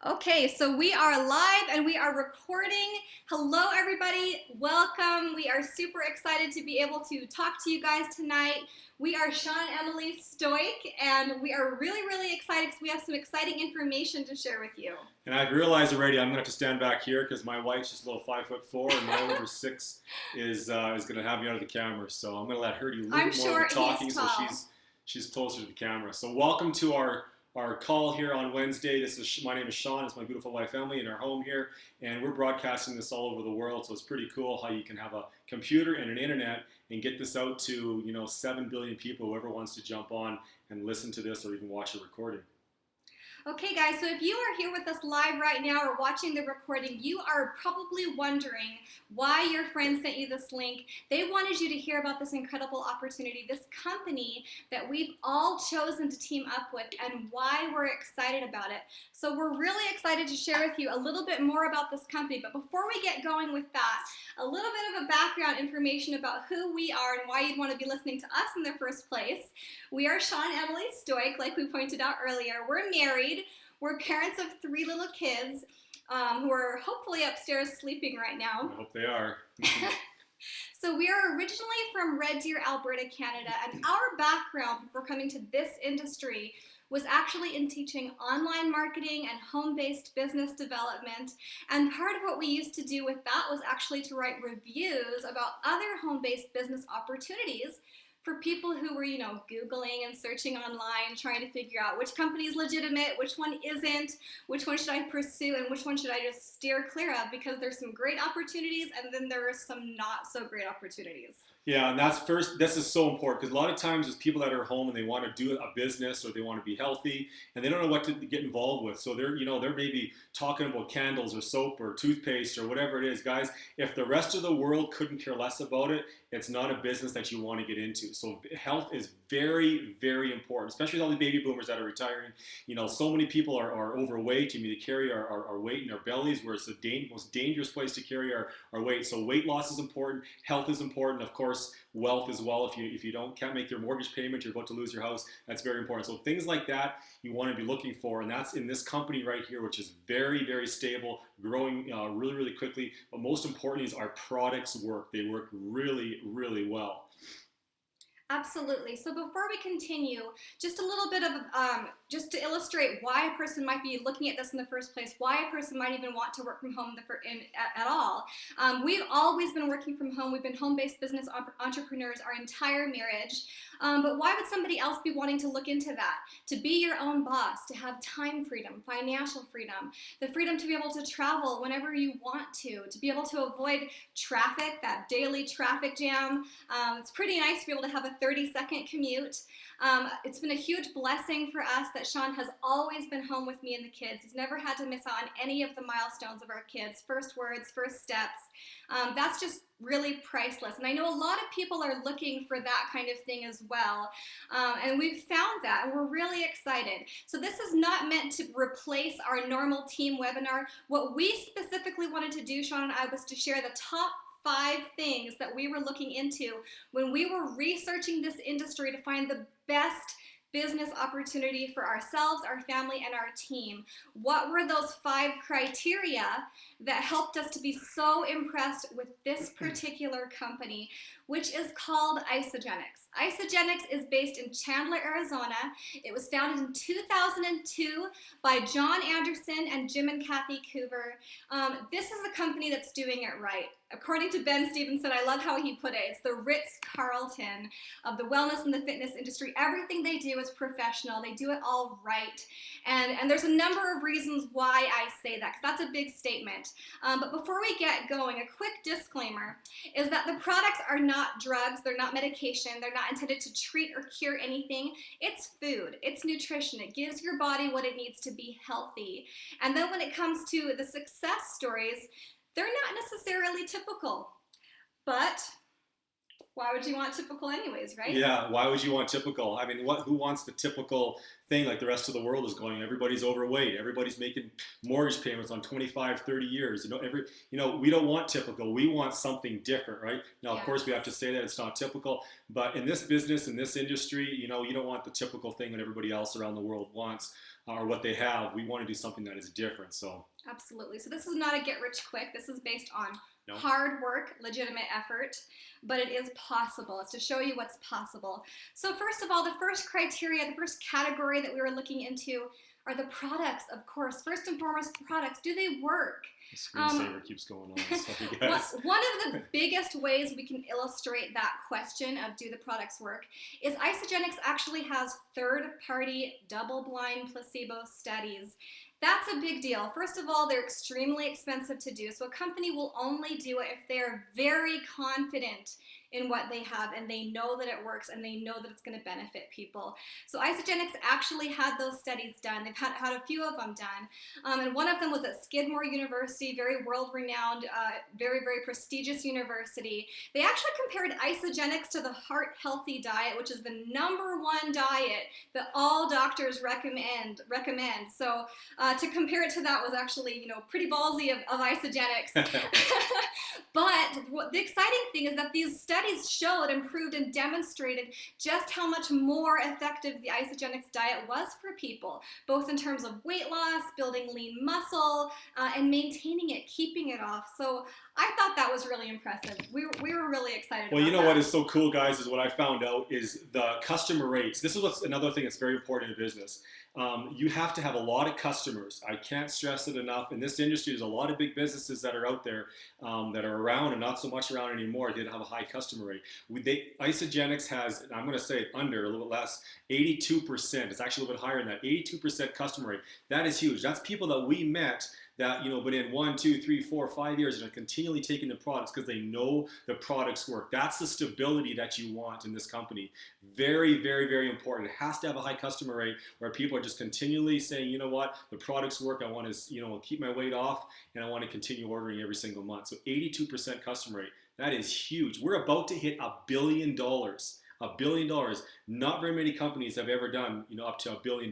Okay, so we are live and we are recording. Hello, everybody. Welcome. We are super excited to be able to talk to you guys tonight. We are Shawn and Emily Stoik, and we are really excited because we have some exciting information to share with you. And I've realized already I'm going to have to stand back here because my wife's just a little 5'4", and my over 6 is going to have me out of the camera. So I'm going to let her do a little bit more of the talking, so she's closer to the camera. So welcome to our call here on Wednesday. My name is Shawn. It's my beautiful wife Emily in our home here, and we're broadcasting this all over the world. So it's pretty cool how you can have a computer and an internet and get this out to 7 billion people, whoever wants to jump on and listen to this or even watch a recording. Okay, guys, so if you are here with us live right now or watching the recording, you are probably wondering why your friends sent you this link. They wanted you to hear about this incredible opportunity, this company that we've all chosen to team up with, and why we're excited about it. So we're really excited to share with you a little bit more about this company. But before we get going with that, a little bit of a background information about who we are and why you'd want to be listening to us in the first place. We are Shawn and Emily Stoik, like we pointed out earlier. We're married. We're parents of 3 little kids who are hopefully upstairs sleeping right now. I hope they are. So we are originally from Red Deer, Alberta, Canada, and our background before coming to this industry was actually in teaching online marketing and home-based business development. And part of what we used to do with that was actually to write reviews about other home-based business opportunities for people who were, Googling and searching online, trying to figure out which company is legitimate, which one isn't, which one should I pursue, and which one should I just steer clear of, because there's some great opportunities and then there are some not so great opportunities. Yeah, and this is so important because a lot of times there's people that are home and they want to do a business or they want to be healthy and they don't know what to get involved with. So they're maybe talking about candles or soap or toothpaste or whatever it is. Guys, if the rest of the world couldn't care less about it, it's not a business that you want to get into. So health is very important, especially with all the baby boomers that are retiring. So many people are overweight. They carry our weight in their bellies, where it's the most dangerous place to carry our weight. So weight loss is important. Health is important. Of course, wealth as well. If you can't make your mortgage payment, you're about to lose your house. That's very important. So things like that you want to be looking for, and that's in this company right here, which is very stable, growing really quickly. But most importantly is our products work. They work really well. Absolutely. So before we continue, just a little bit of, just to illustrate why a person might be looking at this in the first place, why a person might even want to work from home at all. We've always been working from home. We've been home-based business entrepreneurs our entire marriage. But why would somebody else be wanting to look into that? To be your own boss, to have time freedom, financial freedom, the freedom to be able to travel whenever you want to be able to avoid traffic, that daily traffic jam. It's pretty nice to be able to have a 30-second commute. It's been a huge blessing for us that Shawn has always been home with me and the kids. He's never had to miss out on any of the milestones of our kids, first words, first steps. That's just really priceless. And I know a lot of people are looking for that kind of thing as well. And we've found that, and we're really excited. So this is not meant to replace our normal team webinar. What we specifically wanted to do, Shawn and I, was to share the top 5 things that we were looking into when we were researching this industry to find the best business opportunity for ourselves, our family, and our team. What were those 5 criteria that helped us to be so impressed with this particular company, which is called Isagenix. Isagenix is based in Chandler, Arizona. It was founded in 2002 by John Anderson and Jim and Kathy Coover. This is a company that's doing it right. According to Ben Stevenson, I love how he put it, it's the Ritz-Carlton of the wellness and the fitness industry. Everything they do is professional. They do it all right. And there's a number of reasons why I say that, because that's a big statement. But before we get going, a quick disclaimer is that the products are not drugs, they're not medication, they're not intended to treat or cure anything. It's food, it's nutrition, it gives your body what it needs to be healthy. And then when it comes to the success stories, they're not necessarily typical, but why would you want typical anyways, right? Yeah, why would you want typical? I mean, who wants the typical thing like the rest of the world is going? Everybody's overweight. Everybody's making mortgage payments on 25, 30 years. We don't want typical. We want something different, right? Now, of course, we have to say that it's not typical, but in this business, in this industry, you don't want the typical thing that everybody else around the world wants or what they have. We want to do something that is different. So absolutely. So this is not a get rich quick. This is based on no. hard work, legitimate effort, but it is possible. It's to show you what's possible. So first of all, the first criteria, the first category that we were looking into are the products, of course. First and foremost, products. Do they work? The screensaver keeps going on. Sorry, guys. One of the biggest ways we can illustrate that question of do the products work is Isagenix actually has third-party double-blind placebo studies. That's a big deal. First of all, they're extremely expensive to do, so a company will only do it if they're very confident in what they have and they know that it works and they know that it's going to benefit people. So Isagenix actually had those studies done. They've had a few of them done. And one of them was at Skidmore University, very world-renowned, very, very prestigious university. They actually compared Isagenix to the Heart Healthy diet, which is the #1 diet that all doctors recommend. So to compare it to that was actually, pretty ballsy of Isagenix. But the exciting thing is that these studies showed and proved and demonstrated just how much more effective the Isagenix diet was for people, both in terms of weight loss, building lean muscle, and maintaining it, keeping it off. So I thought that was really impressive. We were really excited Well, about what is so cool, guys, is what I found out is the customer rates. This is what's another thing that's very important in business. You have to have a lot of customers. I can't stress it enough. In this industry, there's a lot of big businesses that are out there that are around and not so much around anymore. They don't have a high customer rate. Isagenix has, I'm going to say under, a little bit less, 82%. It's actually a little bit higher than that, 82% customer rate. That is huge. That's people that we met that, but in 1, 2, 3, 4, 5 years, are continually taking the products because they know the products work. That's the stability that you want in this company. Very, very, very important. It has to have a high customer rate where people are just continually saying, you know what, the products work. I want to, keep my weight off and I want to continue ordering every single month. So 82% customer rate. That is huge. We're about to hit $1 billion. $1 billion. Not very many companies have ever done, up to $1 billion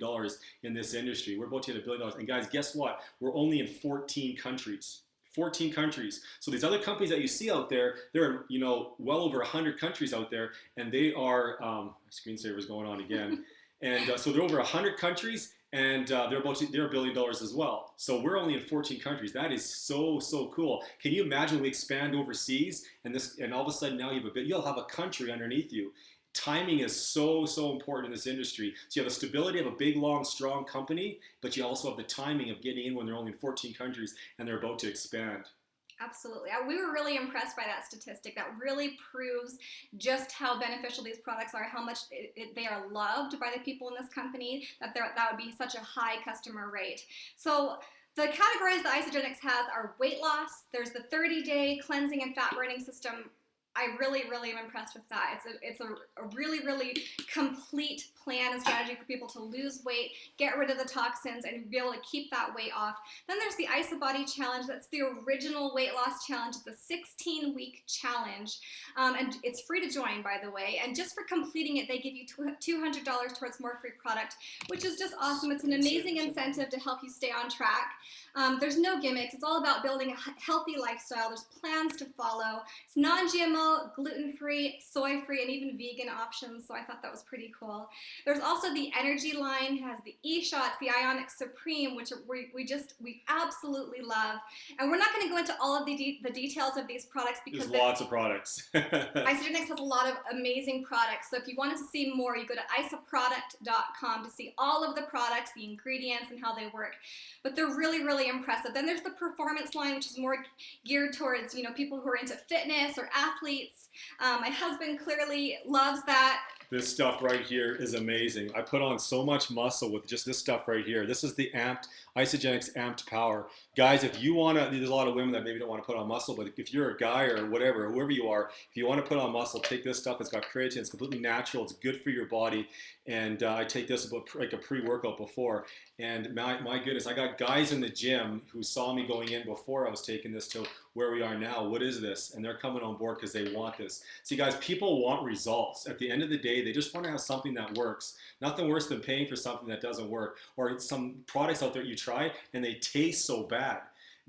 in this industry. We're about to hit $1 billion. And guys, guess what? We're only in 14 countries. 14 countries. So these other companies that you see out there, they're in, well over 100 countries out there, and they are, my screensaver's going on again. And so they're over 100 countries, and they're $1 billion as well. So we're only in 14 countries. That is so, so cool. Can you imagine when we expand overseas and all of a sudden now you'll have a country underneath you. Timing is so, so important in this industry. So you have the stability of a big, long, strong company, but you also have the timing of getting in when they're only in 14 countries and they're about to expand. Absolutely. We were really impressed by that statistic. That really proves just how beneficial these products are, how much they are loved by the people in this company, that would be such a high customer rate. So the categories that Isagenix has are weight loss. There's the 30-day cleansing and fat burning system. I really, really am impressed with that. It's a really, really complete plan and strategy for people to lose weight, get rid of the toxins, and be able to keep that weight off. Then there's the IsaBody Challenge. That's the original weight loss challenge. It's a 16-week challenge, and it's free to join, by the way. And just for completing it, they give you $200 towards more free product, which is just awesome. It's an amazing incentive to help you stay on track. There's no gimmicks. It's all about building a healthy lifestyle. There's plans to follow. It's non-GMO, gluten-free, soy-free, and even vegan options, so I thought that was pretty cool. There's also the energy line. It has the E-Shots, the Ionic Supreme, which we absolutely love. And we're not going to go into all of the details of these products because there's lots of products. Isagenix has a lot of amazing products. So if you wanted to see more, you go to isaproduct.com to see all of the products, the ingredients, and how they work. But they're really, really impressive. Then there's the performance line, which is more geared towards people who are into fitness or athletes. My husband clearly loves that. This stuff right here is amazing. I put on so much muscle with just this stuff right here. This is the amped, Isagenix amped power. Guys, if you want to, there's a lot of women that maybe don't want to put on muscle, but if you're a guy or whatever, whoever you are, if you want to put on muscle, take this stuff. It's got creatine. It's completely natural. It's good for your body. And I take this about like a pre-workout before. And my goodness, I got guys in the gym who saw me going in before I was taking this to where we are now. What is this? And they're coming on board because they want this. See, guys, people want results. At the end of the day, they just want to have something that works. Nothing worse than paying for something that doesn't work. Or some products out there you try and they taste so bad.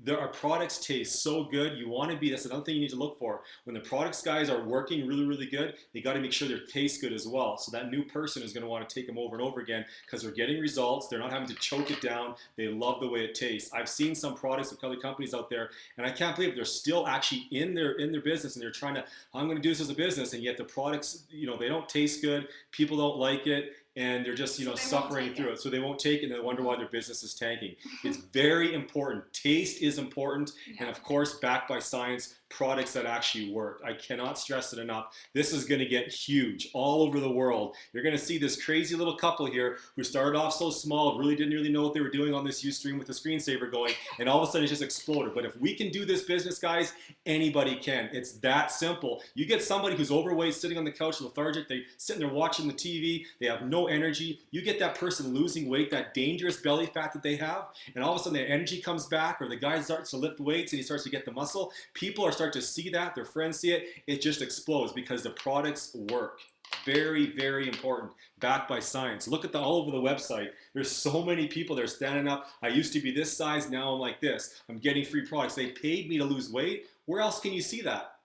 Our products taste so good. You want to be, that's another thing you need to look for. When the products guys are working really, really good, they got to make sure they taste good as well. So that new person is going to want to take them over and over again because they're getting results. They're not having to choke it down. They love the way it tastes. I've seen some products with other companies out there, and I can't believe they're still actually in their business and they're trying to, I'm going to do this as a business, and yet the products, they don't taste good. People don't like it. And they're just, suffering through it. So they won't take it and they wonder why their business is tanking. It's very important. Taste is important. Yeah. And of course, backed by science, products that actually work. I cannot stress it enough. This is going to get huge all over the world. You're going to see this crazy little couple here who started off so small, didn't really know what they were doing on this Ustream with the screensaver going, and all of a sudden it just exploded. But if we can do this business, guys, anybody can. It's that simple. You get somebody who's overweight, sitting on the couch, lethargic, they sitting there watching the TV, they have no energy. You get that person losing weight, that dangerous belly fat that they have, and all of a sudden their energy comes back, or the guy starts to lift weights and he starts to get the muscle. People are start to see that, their friends see it, it just explodes because the products work. Very, very important. Backed by science. Look at all over the website. There's so many people that are standing up. I used to be this size, now I'm like this. I'm getting free products. They paid me to lose weight. Where else can you see that?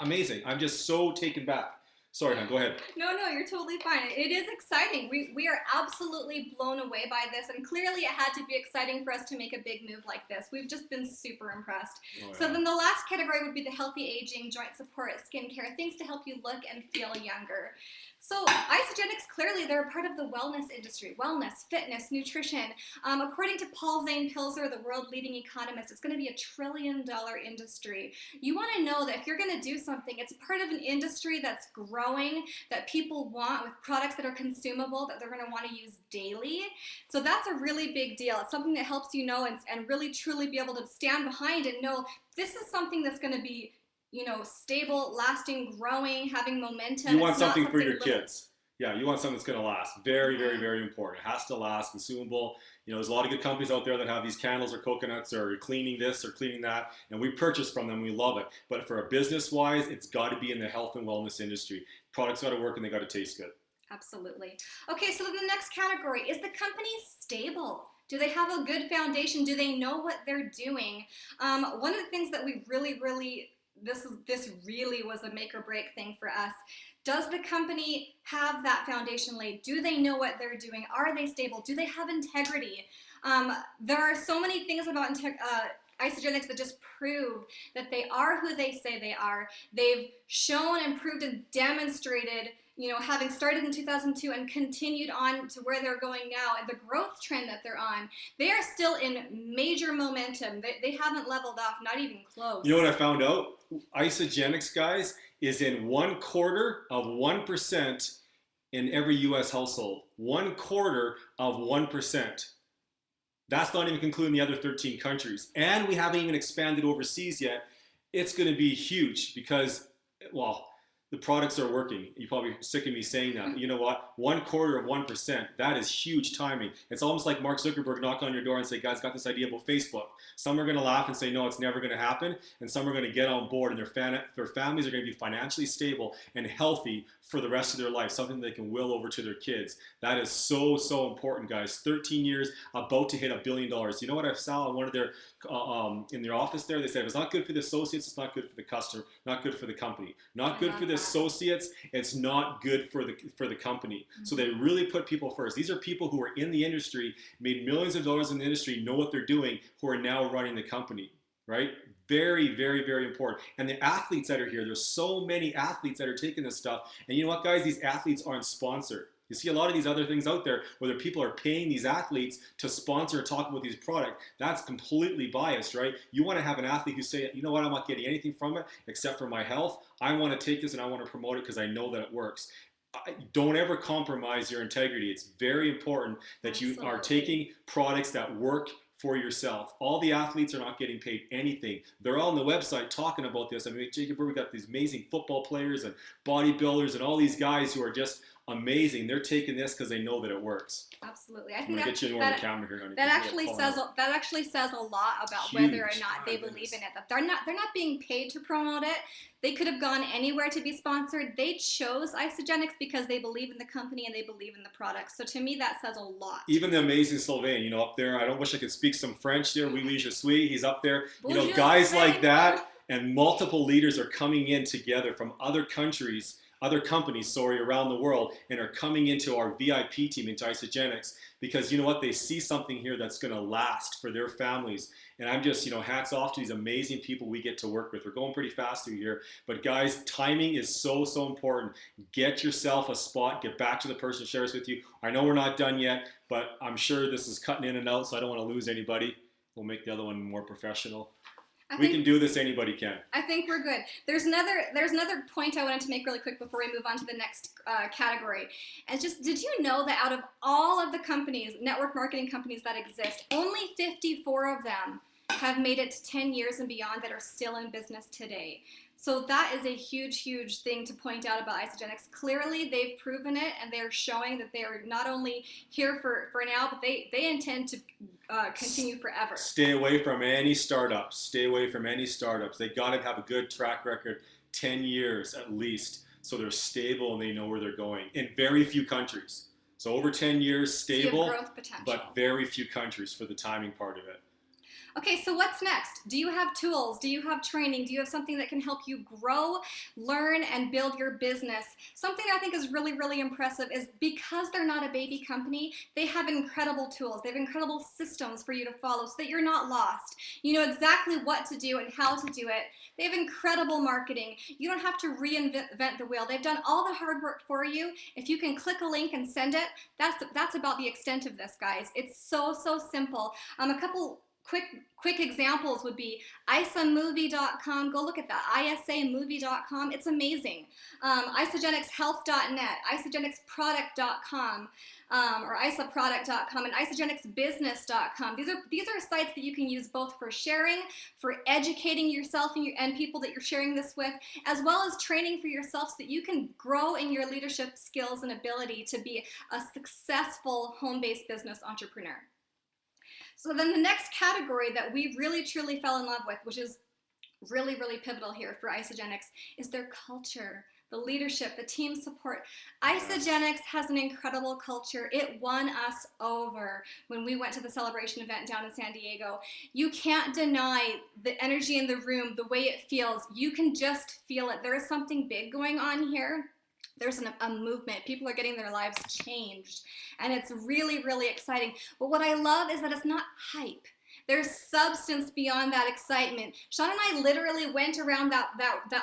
Amazing. I'm just so taken back. Sorry, hon, go ahead. No, you're totally fine. It is exciting. We are absolutely blown away by this, and clearly it had to be exciting for us to make a big move like this. We've just been super impressed. Oh, yeah. So then the last category would be the healthy aging, joint support, skincare, things to help you look and feel younger. So Isagenix, clearly they're a part of the wellness industry, wellness, fitness, nutrition. According to Paul Zane Pilzer, the world leading economist, it's going to be $1 trillion industry. You want to know that if you're going to do something, it's part of an industry that's growing, that people want, with products that are consumable, that they're going to want to use daily. So that's a really big deal. It's something that helps you know and really truly be able to stand behind and know this is something that's going to be stable, lasting, growing, having momentum. You want something for your kids. Yeah, you want something that's going to last. Very, very, very important. It has to last, consumable. There's a lot of good companies out there that have these candles or coconuts or cleaning this or cleaning that, and we purchase from them. We love it. But for a business-wise, it's got to be in the health and wellness industry. Products got to work and they got to taste good. Absolutely. Okay, so the next category, is the company stable? Do they have a good foundation? Do they know what they're doing? One of the things that we really this really was a make or break thing for us. Does the company have that foundation laid? Do they know what they're doing? Are they stable? Do they have integrity? There are so many things about Isagenix that just prove that they are who they say they are. They've shown and proved and demonstrated, having started in 2002 and continued on to where they're going now, and the growth trend that they're on, they are still in major momentum. They haven't leveled off, not even close. You know what I found out? Isagenix, guys, is in 1/4% in every U.S. household. 1/4%. That's not even including the other 13 countries. And we haven't even expanded overseas yet. It's going to be huge because, the products are working. You're probably sick of me saying that. But you know what? 1/4%. That is huge timing. It's almost like Mark Zuckerberg knock on your door and say, guys, got this idea about Facebook. Some are going to laugh and say, no, it's never going to happen. And some are going to get on board, and their families are going to be financially stable and healthy for the rest of their life, something they can will over to their kids. That is so, so important, guys. 13 years, about to hit $1 billion. You know what I saw on one of their, in their office there? They said, if it's not good for the associates, it's not good for the customer, not good for the company. Not good for the associates, it's not good for the company. Mm-hmm. So they really put people first. These are people who are in the industry, made millions of dollars in the industry, know what they're doing, who are now running the company, right? Very, very, very important. And the athletes that are here, there's so many athletes that are taking this stuff. And you know what, guys? These athletes aren't sponsored. You see a lot of these other things out there where people are paying these athletes to sponsor or talk about these products. That's completely biased, right? You want to have an athlete who say, you know what, I'm not getting anything from it except for my health. I want to take this and I want to promote it because I know that it works. don't ever compromise your integrity. It's very important that you are Absolutely. taking products that work for yourself. All the athletes are not getting paid anything. They're all on the website talking about this. I mean, Jacob, we've got these amazing football players and bodybuilders and all these guys who are just amazing. They're taking this because they know that it works. Absolutely. I I'm think gonna get you more on the camera here, honey. that actually says a lot about whether or Huge. not My they goodness. believe in it. That they're not being paid to promote it. They could have gone anywhere to be sponsored. They chose Isogenics because they believe in the company and they believe in the product. So to me, that says a lot. Even the amazing Sylvain, you know, up there. I don't wish I could speak some French there. Oui, oui, je suis. He's up there. You know, Bonjour, guys like Sylvain. that, and multiple leaders are coming in together from other countries, other companies, sorry, around the world, and are coming into our VIP team, into Isogenics, because you know what? They see something here that's going to last for their families. And I'm just, you know, hats off to these amazing people we get to work with. We're going pretty fast through here. But guys, timing is so, so important. Get yourself a spot. Get back to the person who shares with you. I know we're not done yet, but I'm sure this is cutting in and out, so I don't want to lose anybody. We'll make the other one more professional. We can do this. Anybody can. I think we're good. There's another point I wanted to make really quick before we move on to the next category. And just, did you know that out of all of the companies, network marketing companies that exist, only 54 of them have made it to 10 years and beyond that are still in business today. So that is a huge, huge thing to point out about Isogenics. Clearly, they've proven it, and they're showing that they are not only here for now, but they intend to continue forever. Stay away from any startups. Stay away from any startups. They got to have a good track record, 10 years at least, so they're stable and they know where they're going. In very few countries. So over 10 years, stable, growth potential. But very few countries for the timing part of it. Okay, so what's next? Do you have tools? Do you have training? Do you have something that can help you grow, learn, and build your business? Something I think is really, really impressive is because they're not a baby company, they have incredible tools. They have incredible systems for you to follow so that you're not lost. You know exactly what to do and how to do it. They have incredible marketing. You don't have to reinvent the wheel. They've done all the hard work for you. If you can click a link and send it, that's about the extent of this, guys. It's so, so simple. A couple quick examples would be isamovie.com. Go look at that. isamovie.com. It's amazing. Isogenicshealth.net, isogenicsproduct.com, or isaproduct.com, and isogenicsbusiness.com. These are sites that you can use both for sharing, for educating yourself and people that you're sharing this with, as well as training for yourself so that you can grow in your leadership skills and ability to be a successful home-based business entrepreneur. So then the next category that we really truly fell in love with, which is really, really pivotal here for Isogenics, is their culture, the leadership, the team support. Isogenics has an incredible culture. It won us over when we went to the celebration event down in San Diego. You can't deny the energy in the room, the way it feels. You can just feel it. There is something big going on here. There's a movement. People are getting their lives changed. And it's really, really exciting. But what I love is that it's not hype. There's substance beyond that excitement. Shawn and I literally went around that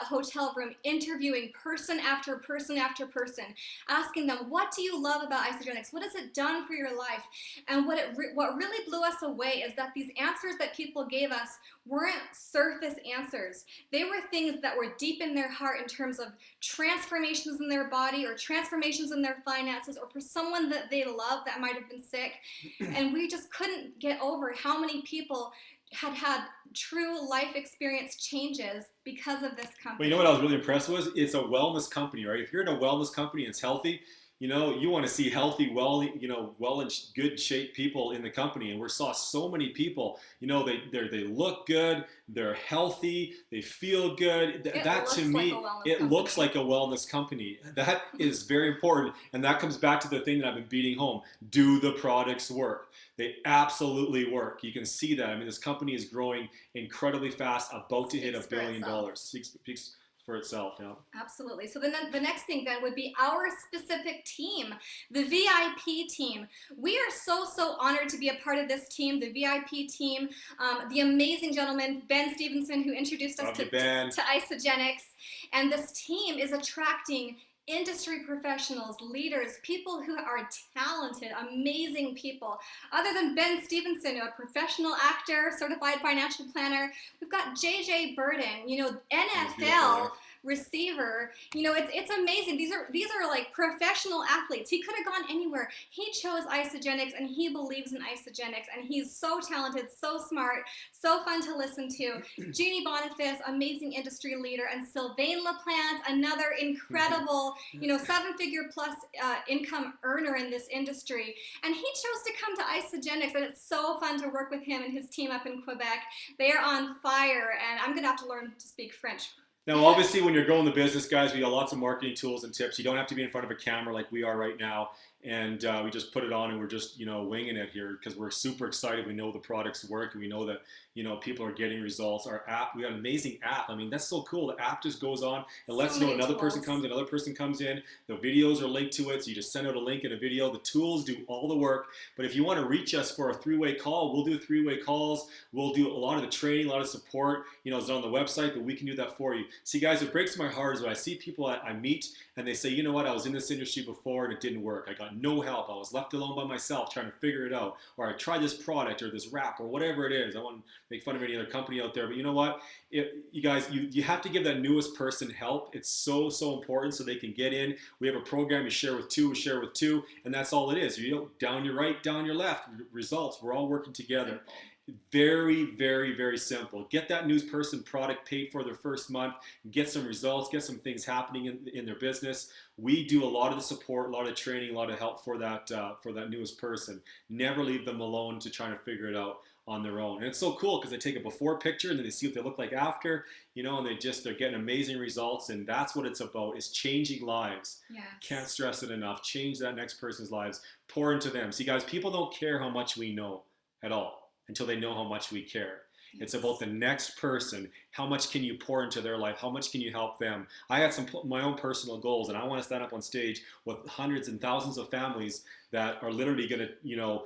hotel room interviewing person after person after person, asking them, what do you love about Isogenics? What has it done for your life? And what really blew us away is that these answers that people gave us weren't surface answers. They were things that were deep in their heart in terms of transformations in their body or transformations in their finances or for someone that they love that might have been sick. And we just couldn't get over how many people had true life experience changes because of this company. Well, you know what I was really impressed with? It's a wellness company, right? If you're in a wellness company and it's healthy, you know, you want to see healthy, well and good shape people in the company. And we saw so many people, you know, they look good, they're healthy, they feel good. That to me, it looks like a wellness company. That is very important. And that comes back to the thing that I've been beating home. Do the products work? They absolutely work. You can see that. I mean, this company is growing incredibly fast, about to hit $1 billion. Speaks for itself, yeah. Absolutely. So then the next thing then would be our specific team, the VIP team. We are so honored to be a part of this team, the VIP team. The amazing gentleman, Ben Stevenson, who introduced us to Isogenics. And this team is attracting industry professionals, leaders, people who are talented, amazing people. Other than Ben Stevenson, a professional actor, certified financial planner, we've got JJ Burden, you know, NFL receiver. You know, it's amazing. These are like professional athletes. He could have gone anywhere. He chose Isagenix, and he believes in Isagenix, and he's so talented, so smart, so fun to listen to. Jeannie Boniface, amazing industry leader, and Sylvain Laplante, another incredible, you know, 7-figure plus income earner in this industry. And he chose to come to Isagenix, and it's so fun to work with him and his team up in Quebec. They are on fire, and I'm gonna have to learn to speak French. Now, obviously, when you're growing the business, guys, we got lots of marketing tools and tips. You don't have to be in front of a camera like we are right now. And we just put it on and we're just, you know, winging it here because we're super excited. We know the products work and we know that, you know, people are getting results. Our app, we got an amazing app. I mean, that's so cool. The app just goes on. It lets you know another person comes, another person comes in. The videos are linked to it. So you just send out a link and a video. The tools do all the work. But if you want to reach us for a 3-way call, we'll do 3-way calls. We'll do a lot of the training, a lot of support. You know, it's on the website, but we can do that for you. See, guys, it breaks my heart is when I see people I meet and they say, you know what, I was in this industry before and it didn't work. I got no help. I was left alone by myself trying to figure it out. Or I tried this product or this wrap or whatever it is. I want to make fun of any other company out there. But you know what? You guys, you have to give that newest person help. It's so, so important so they can get in. We have a program you share with two, we share with two, and that's all it is. You know, down your right, down your left, results. We're all working together. Very, very, very simple. Get that news person product paid for their first month, get some results, get some things happening in their business. We do a lot of the support, a lot of training, a lot of help for that newest person. Never leave them alone to try to figure it out on their own. And it's so cool because they take a before picture and then they see what they look like after, you know, and they're getting amazing results. And that's what it's about, is changing lives. Yes. Can't stress it enough. Change that next person's lives. Pour into them. See, guys, people don't care how much we know at all until they know how much we care. Yes. It's about the next person. How much can you pour into their life? How much can you help them? I have my own personal goals, and I want to stand up on stage with hundreds and thousands of families that are literally going to, you know,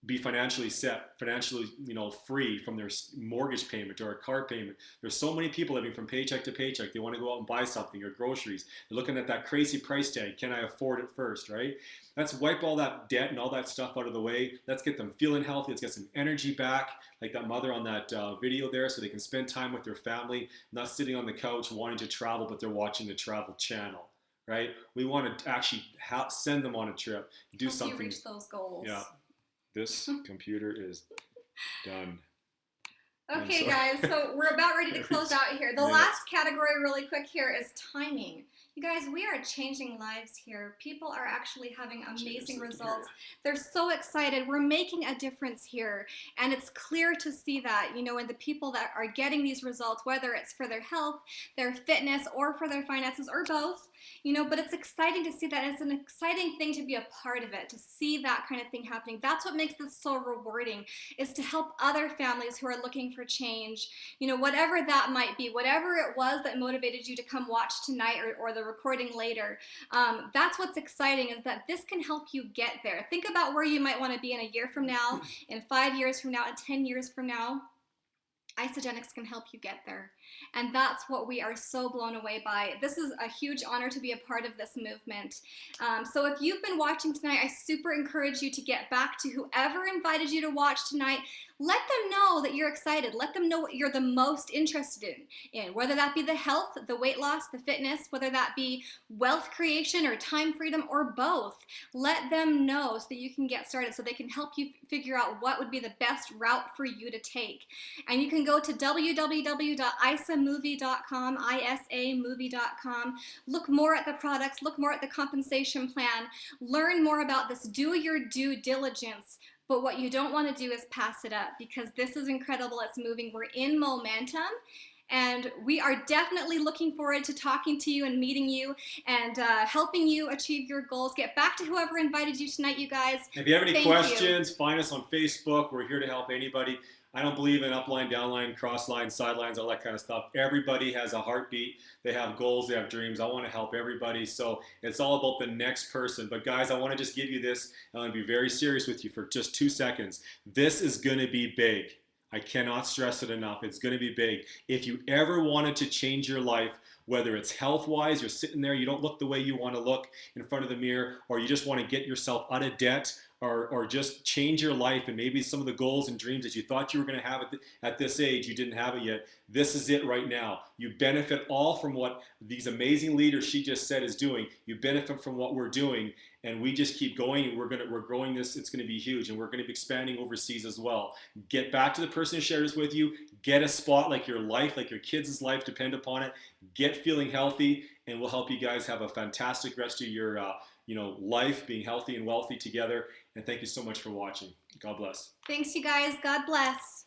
be financially set, financially, you know, free from their mortgage payment or a car payment. There's so many people living from paycheck to paycheck. They want to go out and buy something or groceries. They're looking at that crazy price tag. Can I afford it first, right? Let's wipe all that debt and all that stuff out of the way. Let's get them feeling healthy. Let's get some energy back, like that mother on that video there, so they can spend time with their family, not sitting on the couch wanting to travel, but they're watching the Travel Channel, right? We want to actually send them on a trip, do help something. You reach those goals. Yeah. This computer is done. Okay, guys, so we're about ready to close out here. The last category really quick here is timing. You guys, we are changing lives here. People are actually having amazing results. They're so excited. We're making a difference here. And it's clear to see that, you know, in the people that are getting these results, whether it's for their health, their fitness, or for their finances, or both, you know, but it's exciting to see that. It's an exciting thing to be a part of it, to see that kind of thing happening. That's what makes this so rewarding, is to help other families who are looking for change, you know, whatever that might be, whatever it was that motivated you to come watch tonight or the recording later. That's what's exciting, is that this can help you get there. Think about where you might want to be in a year from now, in 5 years from now, in 10 years from now. Isagenix can help you get there. And that's what we are so blown away by. This is a huge honor to be a part of this movement. So if you've been watching tonight, I super encourage you to get back to whoever invited you to watch tonight. Let them know that you're excited. Let them know what you're the most interested in, whether that be the health, the weight loss, the fitness, whether that be wealth creation or time freedom, or both. Let them know so that you can get started, so they can help you figure out what would be the best route for you to take. And you can go to www.isamovie.com, isamovie.com. Look more at the products, look more at the compensation plan, learn more about this, do your due diligence. But what you don't want to do is pass it up, because this is incredible. It's moving. We're in momentum. And we are definitely looking forward to talking to you and meeting you and helping you achieve your goals. Get back to whoever invited you tonight, you guys. If you have any questions, find us on Facebook. We're here to help anybody. I don't believe in upline, downline, cross line, sidelines, all that kind of stuff. Everybody has a heartbeat. They have goals. They have dreams. I want to help everybody. So it's all about the next person. But guys, I want to just give you this. I'm going to be very serious with you for just 2 seconds. This is going to be big. I cannot stress it enough. It's going to be big. If you ever wanted to change your life, whether it's health-wise, you're sitting there, you don't look the way you want to look in front of the mirror, or you just want to get yourself out of debt, or just change your life, and maybe some of the goals and dreams that you thought you were going to have at this age, you didn't have it yet. This is it right now. You benefit all from what these amazing leaders she just said is doing. You benefit from what we're doing, and we just keep going. And we're growing this. It's going to be huge, and we're going to be expanding overseas as well. Get back to the person who shares with you. Get a spot like your life, like your kids' life depend upon it. Get feeling healthy, and we'll help you guys have a fantastic rest of your life, being healthy and wealthy together. And thank you so much for watching. God bless. Thanks, you guys. God bless.